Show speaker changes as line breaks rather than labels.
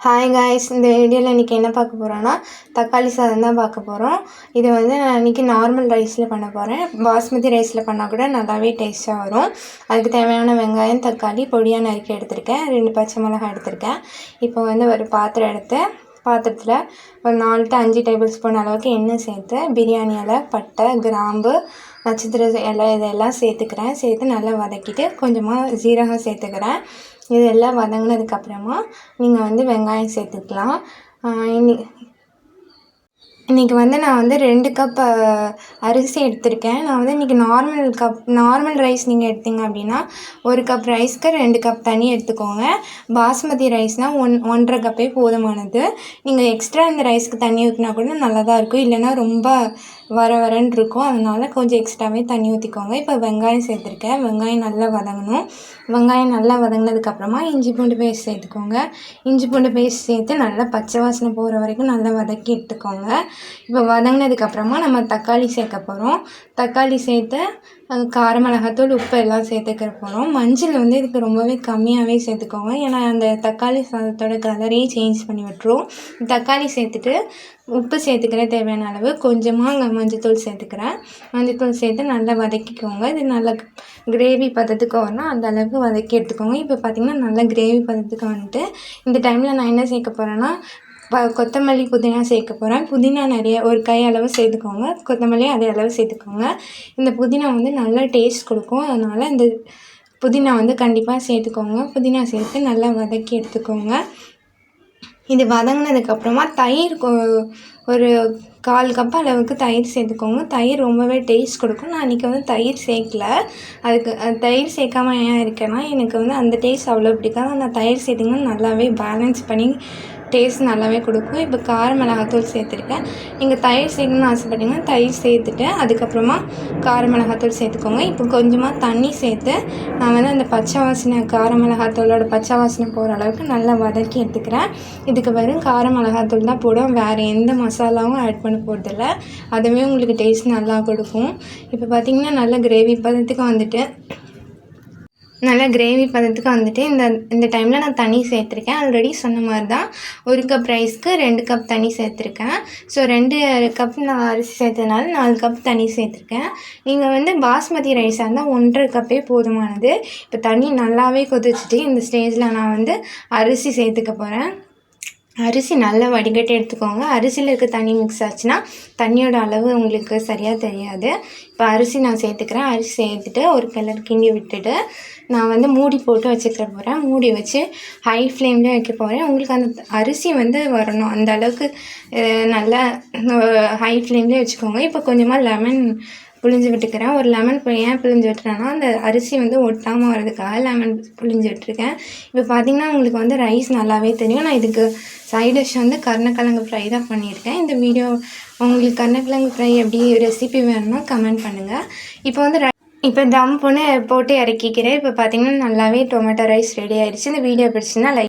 Hi guys, இந்த வீடியோவில் இன்றைக்கி என்ன பார்க்க போகிறோன்னா தக்காளி சாதம் தான் பார்க்க போகிறோம். இது வந்து நான் இன்றைக்கி நார்மல் ரைஸில் பண்ண போகிறேன். பாஸ்மதி ரைஸில் பண்ணால் கூட நல்லாவே டேஸ்ட்டாக வரும். அதுக்கு தேவையான வெங்காயம், தக்காளி பொடியாக நறுக்கி எடுத்திருக்கேன். 2 பச்சை மிளகாய் எடுத்திருக்கேன். இப்போ வந்து ஒரு பாத்திரம் எடுத்து பாத்திரத்தில் ஒரு 4 to 5 டேபிள் ஸ்பூன் அளவுக்கு எண்ணெய் சேர்த்து பிரியாணி இலை, பட்டை, கிராம்பு, நட்சத்திர இலை இதெல்லாம் சேர்த்து நல்லா வதக்கிட்டு கொஞ்சமாக ஜீரகம் சேர்த்துக்கிறேன். இது எல்லாம் வதங்கினதுக்கப்புறமா நீங்கள் வந்து வெங்காயம் சேர்த்துக்கலாம். இன்றைக்கி வந்து நான் வந்து 2 கப் அரிசி எடுத்திருக்கேன். நான் வந்து இன்றைக்கி நார்மல் ரைஸ் நீங்கள் எடுத்தீங்க அப்படின்னா 1 கப் ரைஸ்க்கு 2 கப் தண்ணி எடுத்துக்கோங்க. பாஸ்மதி ரைஸ்னால் 1.5 கப்பே போதுமானது. நீங்கள் எக்ஸ்ட்ரா இந்த ரைஸ்க்கு தண்ணி ஊற்றினா கூட நல்லா தான் இருக்கும், இல்லைன்னா ரொம்ப வரன்னு இருக்கும். அதனால் கொஞ்சம் எக்ஸ்ட்ராவே தண்ணி ஊற்றிக்கோங்க. இப்போ வெங்காயம் சேர்த்துருக்கேன். வெங்காயம் நல்லா வதங்கணும். வெங்காயம் நல்லா வதங்கினதுக்கப்புறமா இஞ்சி பூண்டு பேஸ்ட் சேர்த்துக்கோங்க. இஞ்சி பூண்டு பேஸ்ட் சேர்த்து நல்லா பச்சை வாசனை போகிற வரைக்கும் நல்லா வதக்கி எடுத்துக்கோங்க. இப்போ வதங்கினதுக்கப்புறமா நம்ம தக்காளி சேர்க்க போகிறோம். தக்காளி சேர்த்து கார மிளகாத்தூள், உப்பு எல்லாம் சேர்த்துக்க போகிறோம். மஞ்சள் வந்து இதுக்கு ரொம்பவே கம்மியாகவே சேர்த்துக்கோங்க, ஏன்னா அந்த தக்காளி சாதத்தோட கலரையே சேஞ்ச் பண்ணி விட்டுரும். தக்காளி சேர்த்துட்டு உப்பு சேர்த்துக்கிற தேவையான அளவு கொஞ்சமாக மஞ்சத்தூள் சேர்த்துக்கிறேன். மஞ்சத்தூள் சேர்த்து நல்லா வதக்கிக்கோங்க. இது நல்லா கிரேவி பதத்துக்கு வரணும், அந்த அளவுக்கு வதக்கி எடுத்துக்கோங்க. இப்போ பார்த்திங்கன்னா நல்லா கிரேவி பதத்துக்கு வந்துட்டு இந்த டைமில் நான் என்ன சேர்க்க போகிறேன்னா கொத்தமல்லி, புதினா சேர்க்க போகிறேன். புதினா நிறைய ஒரு கை அளவு சேர்த்துக்கோங்க. கொத்தமல்லி அதே அளவு சேர்த்துக்கோங்க. இந்த புதினா வந்து நல்லா டேஸ்ட் கொடுக்கும், அதனால் இந்த புதினா வந்து கண்டிப்பாக சேர்த்துக்கோங்க. புதினா சேர்த்து நல்லா வதக்கி எடுத்துக்கோங்க. இது வதங்கினதுக்கப்புறமா தயிர் ஒரு 1/4 கப் அளவுக்கு தயிர் சேர்த்துக்கோங்க. தயிர் ரொம்பவே டேஸ்ட் கொடுக்கும். நான் இன்றைக்கி வந்து தயிர் சேர்க்கல. அதுக்கு தயிர் சேர்க்காம ஏன் இருக்கேன்னா எனக்கு வந்து அந்த டேஸ்ட் அவ்வளோ பிடிக்காது. நான் தயிர் சேர்த்திங்கன்னா நல்லாவே பேலன்ஸ் பண்ணி டேஸ்ட் நல்லாவே கொடுக்கும். இப்போ கார மிளகாத்தூள் சேர்த்துருக்கேன். நீங்கள் தயிர் சேர்க்கணும்னு ஆசைப்பட்டீங்கன்னா தயிர் சேர்த்துட்டு அதுக்கப்புறமா கார மிளகாத்தூள் சேர்த்துக்கோங்க. இப்போ கொஞ்சமாக தண்ணி சேர்த்து நான் வந்து அந்த கார மிளகாத்தூளோட பச்சை வாசனை போகிற அளவுக்கு நல்லா வதக்கி எடுத்துக்கிறேன். இதுக்கு வெறும் கார மிளகாத்தூள் தான் போடுவோம், வேறு எந்த மசாலாவும் ஆட் பண்ண போகிறதில்ல. அதுவே உங்களுக்கு டேஸ்ட் நல்லா கொடுக்கும். இப்போ பார்த்திங்கன்னா நல்லா கிரேவி பதத்துக்கு வந்துட்டு இந்த டைமில் நான் தண்ணி சேர்த்துருக்கேன். ஆல்ரெடி சொன்ன மாதிரி தான் 1 கப் ரைஸ்க்கு 2 கப் தண்ணி சேர்த்துருக்கேன். ஸோ 2 கப் நான் அரிசி சேர்த்ததுனால 4 கப் தண்ணி சேர்த்துருக்கேன். நீங்கள் வந்து பாஸ்மதி ரைஸாக இருந்தால் 1.5 கப்பே போதுமானது. இப்போ தண்ணி நல்லாவே கொதிச்சுட்டு இந்த ஸ்டேஜில் நான் வந்து அரிசி சேர்த்துக்க போகிறேன். அரிசி நல்லா வடிகட்டி எடுத்துக்கோங்க. அரிசியில் இருக்க தண்ணி மிக்ஸ் ஆச்சுன்னா தண்ணியோட அளவு உங்களுக்கு சரியாக தெரியாது. இப்போ அரிசி நான் சேர்த்துக்கிறேன். அரிசி சேர்த்துட்டு ஒரு கிண்டி விட்டுட்டு நான் வந்து மூடி போட்டு வச்சுக்க போகிறேன். மூடி வச்சு ஹை ஃப்ளேம்லேயே வைக்க போகிறேன். உங்களுக்கு அந்த அரிசி வந்து வரணும், அந்த அளவுக்கு நல்லா ஹை ஃப்ளேம்லேயே வச்சுக்கோங்க. இப்போ கொஞ்சமாக லெமன் புழிஞ்சு விட்டுக்கிறேன். ஒரு லெமன் ஏன் புழிஞ்சு விட்டுறேன்னா அந்த அரிசி வந்து ஒட்டாமல் வர்றதுக்காக லெமன் புழிஞ்சு விட்டுருக்கேன். இப்போ பார்த்திங்கன்னா உங்களுக்கு வந்து ரைஸ் நல்லாவே தெரியும். நான் இதுக்கு சைட் டிஷ் வந்து கருணக்கிழங்கு ஃப்ரை தான் பண்ணியிருக்கேன். இந்த வீடியோ உங்களுக்கு கருணக்கிழங்கு ஃப்ரை எப்படி ரெசிபி வேணும்னா கமெண்ட் பண்ணுங்கள். இப்போ தம் போட்டு இறக்கிக்கிறேன். இப்போ பார்த்திங்கன்னா நல்லாவே டொமேட்டோ ரைஸ் ரெடி ஆகிடுச்சு. இந்த வீடியோ பிடிச்சுன்னா லைக்